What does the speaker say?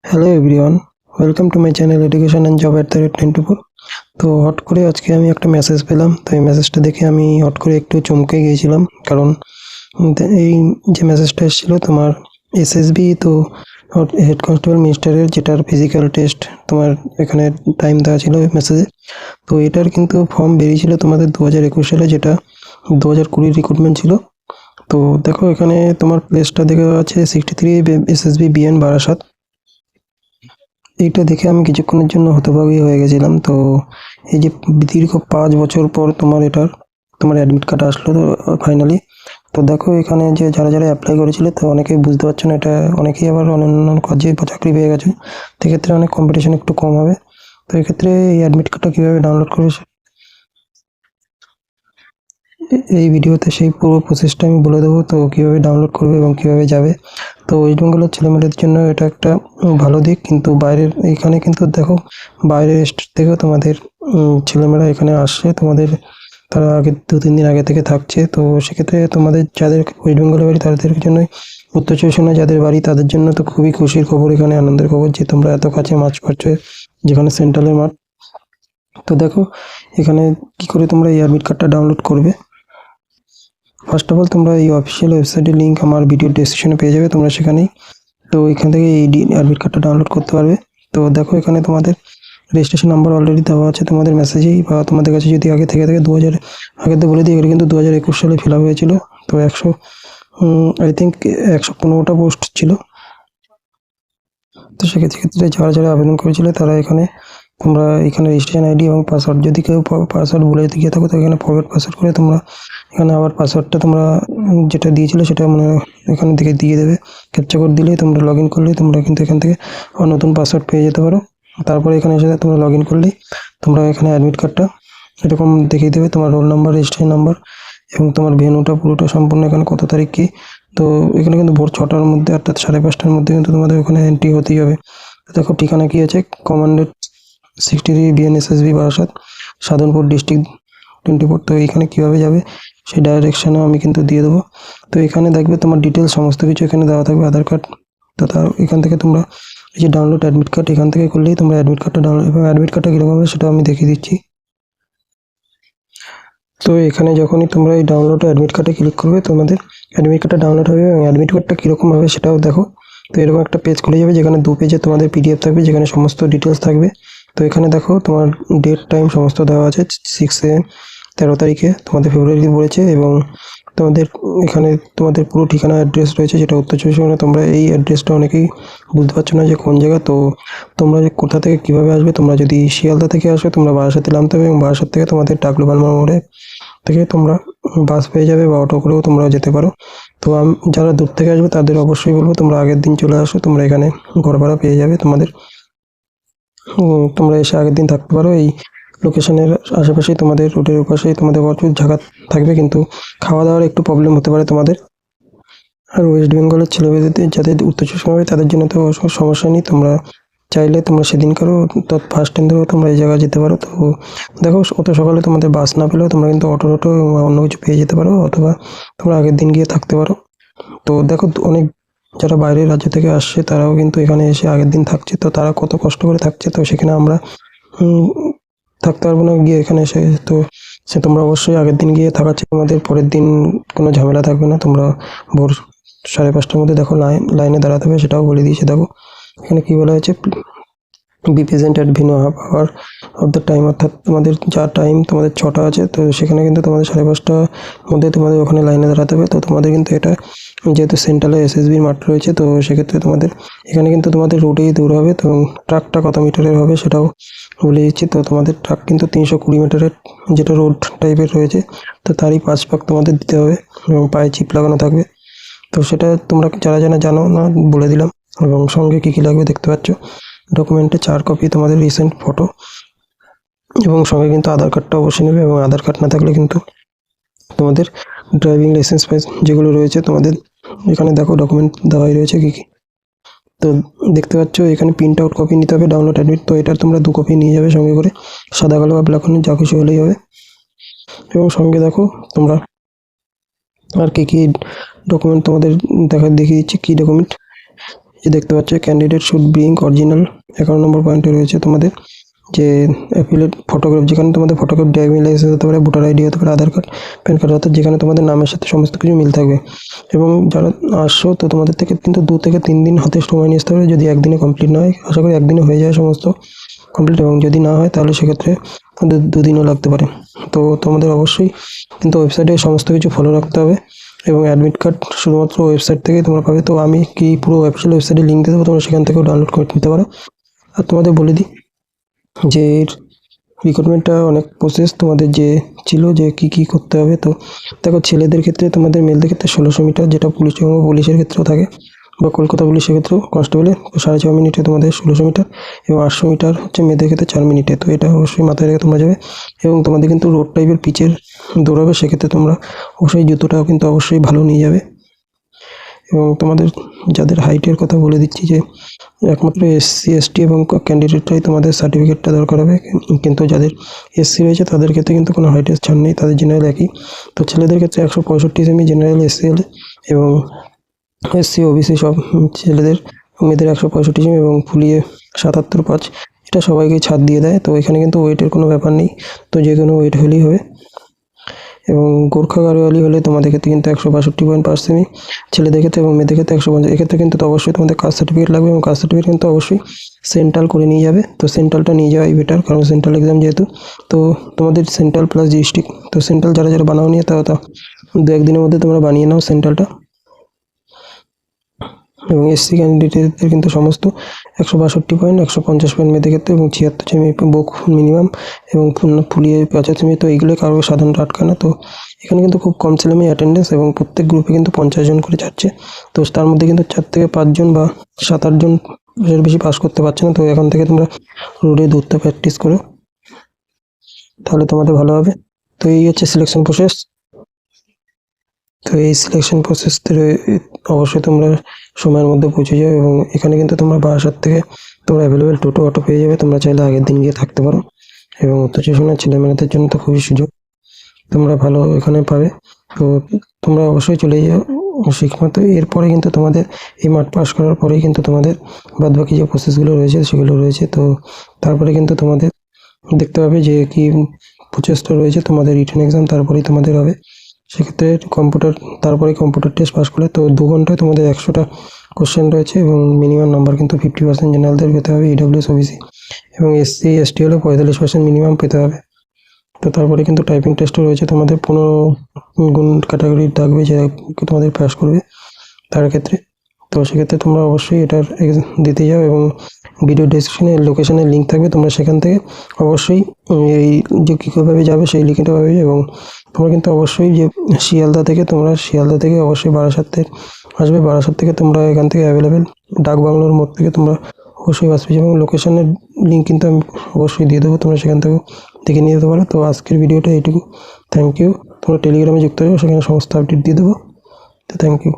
Hello everyone, welcome to my channel education and job @94। তো hot করে আজকে আমি একটা মেসেজ পেলাম। তো এই মেসেজটা দেখে আমি হট করে একটু চমকে গিয়েছিলাম, কারণ এই যে মেসেজটা এসেছিল তোমার এসএসবি, তো হেড কনস্টেবল মিনিস্টারের যেটার ফিজিক্যাল টেস্ট তোমার এখানে টাইম দেওয়া ছিল মেসেজে। তো এটার কিন্তু ফর্ম বেরিয়েছিল তোমাদের 2021 সালে, যেটা 2020 রিক্রুটমেন্ট ছিল। তো দেখো এখানে তোমার প্লেসটা দেখা আছে 63 এসএসবি বিএন বারাসাত। এইটা দেখে আমি কিছুক্ষণের জন্য হতবাকই হয়ে গেছিলাম। তো এই যে দীর্ঘ 5 বছর পর তোমার অ্যাডমিট কার্ড আসলো তো ফাইনালি। তো দেখো এখানে যে যারা যারা অ্যাপ্লাই করেছিল, তো অনেকেই বুঝতে পারছো না, এটা অনেকেই আবার অন্যান্য কাজে বা চাকরি পেয়ে গেছে। তো এক্ষেত্রে অনেক কম্পিটিশন একটু কম হবে। তো এক্ষেত্রে এই অ্যাডমিট কার্ডটা কীভাবে ডাউনলোড করবে এই ভিডিওতে সেই পুরো প্রসেসটা আমি বলে দেবো, তো কীভাবে ডাউনলোড করবে এবং কীভাবে যাবে। তো ওয়েস্ট বেঙ্গলের ছেলেমেয়েদের জন্য এটা একটা ভালো দিক, কিন্তু বাইরের এখানে কিন্তু দেখো বাইরের স্টেট থেকেও তোমাদের ছেলেমেয়েরা এখানে আসছে, তারা আগে 2-3 দিন আগে থেকে থাকছে। তো সেক্ষেত্রে তোমাদের যাদের ওয়েস্ট বেঙ্গলে বাড়ি তাদের জন্যই, উত্তর চব্বিশ পরগনা যাদের বাড়ি তাদের জন্য তো খুবই খুশির খবর, এখানে আনন্দের খবর যে তোমরা এত কাছে মাঠ পাচ্ছ, যেখানে সেন্ট্রালের মাঠ। তো দেখো এখানে কি করে তোমরা এই অ্যাডমিট কার্ডটা ডাউনলোড করবে। ফার্স্ট অফ অল তোমরা এই অফিসিয়াল ওয়েবসাইটের লিঙ্ক আমার ভিডিও ডেসক্রিপশনে পেয়ে যাবে, তোমরা সেখানেই তো এখান থেকে এই অ্যাডমিট কার্ডটা ডাউনলোড করতে পারবে। তো দেখো এখানে তোমাদের রেজিস্ট্রেশন নাম্বার অলরেডি দেওয়া আছে তোমাদের মেসেজেই, বা তোমাদের কাছে যদি আগে থেকে থাকে 2000 আগে তো বলে দিই, এগুলো কিন্তু 2021 সালে ফিল আপ হয়েছিল। তো 100 আই থিঙ্ক 115টা পোস্ট ছিল। তো সেক্ষেত্রে যারা যারা আবেদন করেছিল তারা তোমরা এখানে রেজিস্ট্রেশন আইডি এবং পাসওয়ার্ড, যদি কেউ পাসওয়ার্ড ভুলে গিয়ে থাকো তো এখানে ফরগেট পাসওয়ার্ড করে তোমরা এখানে আবার পাসওয়ার্ডটা তোমরা যেটা দিয়েছিলে সেটা এখানে থেকে দিয়ে দেবে। ক্যাপচা কোড দিলেই তোমরা লগ ইন করলেই তোমরা কিন্তু এখান থেকে আবার নতুন পাসওয়ার্ড পেয়ে যেতে পারো। তারপরে এখানে এসে তোমরা লগ ইন করলেই তোমরা এখানে অ্যাডমিট কার্ডটা এরকম দেখিয়ে দেবে, তোমার রোল নাম্বার, রেজিস্ট্রেশন নাম্বার এবং তোমার ভেন্যুটা পুরোটা সম্পূর্ণ, এখানে কত তারিখ কী। তো এখানে কিন্তু ভোর 6টার মধ্যে, অর্থাৎ 5:30টার মধ্যে কিন্তু তোমাদের ওখানে এন্ট্রি হতেই হবে। দেখো ঠিকানা কী আছে, কমান্ডেড 63 বিএনএসএসবি বারাসাত, সাধনপুর ডিস্ট্রিক্ট 24। তো এইখানে কীভাবে যাবে সেই ডাইরেকশানও আমি কিন্তু দিয়ে দেবো। তো এখানে দেখবে তোমার ডিটেলস সমস্ত কিছু এখানে দেওয়া থাকবে, আধার কার্ড। তো এখান থেকে তোমরা এই যে ডাউনলোড অ্যাডমিট কার্ড, এখান থেকে করলেই তোমরা অ্যাডমিট কার্ডটা ডাউনলোড, এবং অ্যাডমিট কার্ডটা কীরকম হবে সেটাও আমি দেখিয়ে দিচ্ছি। তো এখানে যখনই তোমরা এই ডাউনলোড অ্যাডমিট কার্ডে ক্লিক করবে, তোমাদের অ্যাডমিট কার্ডটা ডাউনলোড হবে এবং অ্যাডমিট কার্ডটা কীরকম হবে সেটাও দেখো। তো এরকম একটা পেজ খুলে যাবে, যেখানে 2 পেজে তোমাদের পিডিএফ থাকবে, যেখানে সমস্ত ডিটেলস থাকবে। তো এখানে দেখো তোমার ডেট টাইম সমস্ত দেওয়া আছে, 6 13 তারিখে তোমাদের ফেব্রুয়ারি পড়েছে, এবং তোমাদের এখানে তোমাদের পুরো ঠিকানা অ্যাড্রেস রয়েছে, যেটা উত্তর চব্বিশ পরগনা। তোমরা এই অ্যাড্রেসটা অনেকেই বুঝতে পারছো না যে কোন জায়গা। তো তোমরা যে কোথা থেকে কীভাবে আসবে, তোমরা যদি শিয়ালদা থেকে আসো তোমরা বারাসাতে নামতে হবে, এবং বারাসাত থেকে তোমাদের টাকলু মোড়ে থেকে তোমরা বাস পেয়ে যাবে, বা অটো করেও তোমরা যেতে পারো। তো যারা দূর থেকে আসবে তাদের অবশ্যই বলবো তোমরা আগের দিন চলে আসো, তোমরা এখানে ঘর ভাড়া পেয়ে যাবে তোমাদের। তোমরা এসে আগের দিন থাকতে পারো। এই লোকেশনের আশেপাশেই, তোমাদের রোডের ওপাশেই তোমাদের প্রচুর জায়গা থাকবে, কিন্তু খাওয়া দাওয়ার একটু প্রবলেম হতে পারে তোমাদের। আর ওয়েস্ট বেঙ্গলের ছেলেমেয়েদের, যাদের উত্তর চব্বিশ পরগনা, তাদের জন্য তো সমস্যা নেই। তোমরা চাইলে তোমরা সেদিনকারও ফার্স্ট টাইম ধরেও তোমরা এই জায়গায় যেতে পারো। তো দেখো অত সকালে তোমাদের বাস না পেলেও তোমরা কিন্তু অটো বা অন্য কিছু পেয়ে যেতে পারো, অথবা তোমরা আগের দিন গিয়ে থাকতে পারো। তো দেখো অনেক যারা বাইরের রাজ্য থেকে আসছে তারাও কিন্তু এখানে এসে আগের দিন থাকছে, তো তারা কত কষ্ট করে থাকছে। তো সেখানে আমরা থাকতে পারবো না গিয়ে এখানে এসে। তো তোমরা অবশ্যই আগের দিন গিয়ে থাকাচ্ছে, তোমাদের পরের দিন কোনো ঝামেলা থাকবে না। তোমরা ভোর 5:30টার মধ্যে দেখো লাইনে দাঁড়াতে হবে, সেটাও বলে দিয়েছে। দেখো এখানে কী বলা হয়েছে, be present at venue half hour of the time, অর্থাৎ তোমাদের যা টাইম তোমাদের 6টা আছে, তো সেখানে কিন্তু তোমাদের 5:30টার মধ্যে তোমাদের ওখানে লাইনে দাঁড়াতে হবে। তো তোমাদের কিন্তু এটা যেহেতু সেন্ট্রালে এসএসবির মাঠ রয়েছে, তো সেক্ষেত্রে তোমাদের এখানে কিন্তু তোমাদের রোডেই দৌড় হবে। তো ট্রাকটা কত মিটারের হবে সেটাও বলে দিচ্ছি। তো তোমাদের ট্রাক কিন্তু 320 মিটারের, যেটা রোড টাইপের রয়েছে, তো তারই 5 ভাগ তোমাদের দিতে হবে, এবং পায়ে চিপ লাগানো থাকবে। তো সেটা তোমরা যারা জানো না বলে দিলাম। এবং সঙ্গে কী কী লাগবে দেখতে পাচ্ছ, ডকুমেন্টে 4 কপি তোমাদের রিসেন্ট ফটো, এবং সঙ্গে কিন্তু আধার কার্ডটা অবশ্যই নেবে, এবং আধার কার্ড না থাকলে কিন্তু তোমাদের ড্রাইভিং লাইসেন্স যেগুলো রয়েছে তোমাদের এখানে দেখো ডকুমেন্ট দেওয়াই রয়েছে কী কী। তো দেখতে পাচ্ছ এখানে প্রিন্ট আউট কপি নিতে হবে, ডাউনলোড অ্যাডমিট। তো এটার তোমরা 2 কপি নিয়ে যাবে সঙ্গে করে, সাদা কালো বা ব্ল্যাক যা কিছু হলেই হবে। এবং সঙ্গে দেখো তোমরা আর কী কী ডকুমেন্ট তোমাদের দেখিয়ে দিচ্ছি কী ডকুমেন্ট। যে দেখতে পাচ্ছ ক্যান্ডিডেট শুড বিং অরিজিনাল 11 নম্বর পয়েন্টে রয়েছে তোমাদের যে অ্যাফিলিয়েট ফটোগ্রাফ, যেখানে তোমাদের ফটোগ্রাফ, ড্রাইভিং লাইসেন্স হতে পারে, ভোটার আইডি হতে পারে, আধার কার্ড, প্যান কার্ড, অর্থাৎ যেখানে তোমাদের নামের সাথে সমস্ত কিছু মিল থাকবে। এবং যারা আসছো তো তোমাদের থেকে কিন্তু 2 থেকে 3 দিন হাতে সময় নিয়ে আসতে হবে। যদি একদিনে কমপ্লিট না হয়, আশা করি একদিনে হয়ে যায় সমস্ত কমপ্লিট, এবং যদি না হয় তাহলে সেক্ষেত্রে 2 দিনও লাগতে পারে। তো তোমাদের অবশ্যই কিন্তু ওয়েবসাইটে সমস্ত কিছু ফলো রাখতে হবে, এবং অ্যাডমিট কার্ড শুধুমাত্র ওয়েবসাইট থেকেই তোমরা পাবে। তো আমি কি পুরো অফিসিয়াল ওয়েবসাইটে লিঙ্ক দিয়ে দেবো, তোমরা সেখান থেকেও ডাউনলোড করে নিতে পারো। আর তোমাদের বলে দিই যে এর রিক্রুটমেন্টটা অনেক প্রসেস তোমাদের যে ছিল যে কি করতে হবে। তো দেখো, ছেলেদের ক্ষেত্রে তোমাদের মেলদের ক্ষেত্রে 1600 মিটার, যেটা পুলিশ এবং পুলিশের ক্ষেত্রেও থাকে, বা কলকাতা পুলিশের ক্ষেত্রেও কনস্টেবলে 6.5 মিনিটে তোমাদের 1600 মিটার, এবং 800 মিটার হচ্ছে মেয়েদের ক্ষেত্রে 4 মিনিটে। তো এটা অবশ্যই মাথায় রেখে তোমরা যাবে। এবং তোমাদের কিন্তু রোড টাইপের পিচের দৌড়াবে, সেক্ষেত্রে তোমরা অবশ্যই জুতোটাও কিন্তু অবশ্যই ভালো নিয়ে যাবে। এবং তোমাদের যাদের হাইটের কথা বলে দিচ্ছি যে একমাত্র এসসি এসটি এবং ক্যান্ডিডেটরাই তোমাদের সার্টিফিকেটটা দরকার হবে, কিন্তু যাদের এসসি রয়েছে তাদের ক্ষেত্রে কিন্তু কোনো হাইটের ছাড় নেই, তাদের জেনারেল একই। তো ছেলেদের ক্ষেত্রে 165 সেমি জেনারেল এসসি হলে, এবং এসসি ওবিসি সব ছেলেদের, মেয়েদের 165 সেমি, এবং ফুলিয়ে 77.5, এটা সবাইকে ছাড় দিয়ে দেয়। তো এখানে কিন্তু ওয়েটের কোনো ব্যাপার নেই, তো যে কোনো ওয়েট হলেই হবে। এবং গোর্খা গাড়োয়ালি হলে তোমাদের ক্ষেত্রে কিন্তু 162.5 সেমি ছেলেদের ক্ষেত্রে, এবং মেয়েদের ক্ষেত্রে 150। এক্ষেত্রে কিন্তু অবশ্যই তোমাদের কাস্ট সার্টিফিকেট লাগবে, এবং কাস্ট সার্টিফিকেট কিন্তু অবশ্যই সেন্ট্রাল করে নিয়ে যাবে। তো সেন্ট্রালটা নিয়ে যাওয়াই বেটার, কারণ সেন্ট্রাল এক্সাম যেহেতু। তো তোমাদের সেন্ট্রাল প্লাস ডিস্ট্রিক্ট, তো সেন্ট্রাল যারা বানাও নিয়ে তাও 2-1 দিনের মধ্যে তোমরা বানিয়ে নাও সেন্ট্রালটা। এবং এসসি ক্যান্ডিডেটদের কিন্তু সমস্ত 162 পয়েন্ট, 150 পয়েন্ট মেয়েদের ক্ষেত্রে, এবং 76 সেমি বুক মিনিমাম, এবং ফুলিয়ে 50 সেমি। তো এইগুলো কারো সাধারণত আটকায় না। তো এখানে কিন্তু খুব কম ছেলেমেয়ে অ্যাটেন্ডেন্স, এবং প্রত্যেক গ্রুপে কিন্তু 50 জন করে যাচ্ছে। তো তার মধ্যে কিন্তু 4 থেকে 5 জন বা 7-8 জন এর বেশি পাস করতে পারছে না। তো এখন থেকে তোমরা রোডে দৌড়তে প্র্যাকটিস করো, তাহলে তোমাদের ভালো হবে। তো এই হচ্ছে সিলেকশন প্রসেস। তো এই সিলেকশন প্রসেসতে অবশ্যই তোমরা সময়ের মধ্যে পৌঁছে যাবে, এবং এখানে কিন্তু তোমরা বারাসাত থেকে তোমরা অ্যাভেলেবেল টোটো অটো পেয়ে যাবে। তোমরা চাইলে আগের দিন গিয়ে থাকতে পারো, এবং উচ্চশিক্ষণের ছেলেমেয়েদের জন্য তো খুবই সুযোগ তোমরা ভালো এখানে পাবে। তো তোমরা অবশ্যই চলে যাও শিক্ষামতো। এরপরে কিন্তু তোমাদের এই মাঠ পাস করার পরেই কিন্তু তোমাদের বাদবাকি যে প্রসেসগুলো রয়েছে সেগুলো রয়েছে। তো তারপরে কিন্তু তোমাদের দেখতে হবে যে কি প্রচেষ্টা রয়েছে, তোমাদের রিটেন এক্সাম তারপরেই তোমাদের হবে। সেক্ষেত্রে তারপরে কম্পিউটার টেস্ট পাস করলে তো 2 ঘন্টায় তোমাদের 100টা কোশ্চেন রয়েছে, এবং মিনিমাম নাম্বার কিন্তু 50% জেনারেলদের পেতে হবে, ইডব্লিউএস ওবিসি, এবং এসসি এসটি হলে 45% মিনিমাম পেতে হবে। তো তারপরে কিন্তু টাইপিং টেস্টও রয়েছে, তোমাদের 15 গুণ ক্যাটাগরি থাকবে যে তোমাদের পাস করবে তার ক্ষেত্রে। তো সেক্ষেত্রে তোমরা অবশ্যই এটার দিতে যাও, এবং ভিডিও ডেসক্রিপশনে লোকেশনের লিঙ্ক থাকবে, তোমরা সেখান থেকে অবশ্যই এই যে কীভাবে যাবে সেই লিঙ্কটা পাবে। এবং তোমরা কিন্তু অবশ্যই যে শিয়ালদা থেকে অবশ্যই বারাসাতে আসবে। বারাসাত থেকে তোমরা এখান থেকে অ্যাভেলেবেল ডাক বাংলোর মোড় থেকে তোমরা অবশ্যই বাস পেয়ে যাবে, এবং লোকেশনের লিঙ্ক কিন্তু আমি অবশ্যই দিয়ে দেবো, তোমরা সেখান থেকেও দেখে নিয়ে যেতে পারো। তো আজকের ভিডিওটা এইটুকু। Thank you. তোমরা টেলিগ্রামে যুক্ত হও, সেখানে সমস্ত আপডেট দিয়ে দেবো। তো থ্যাংক ইউ।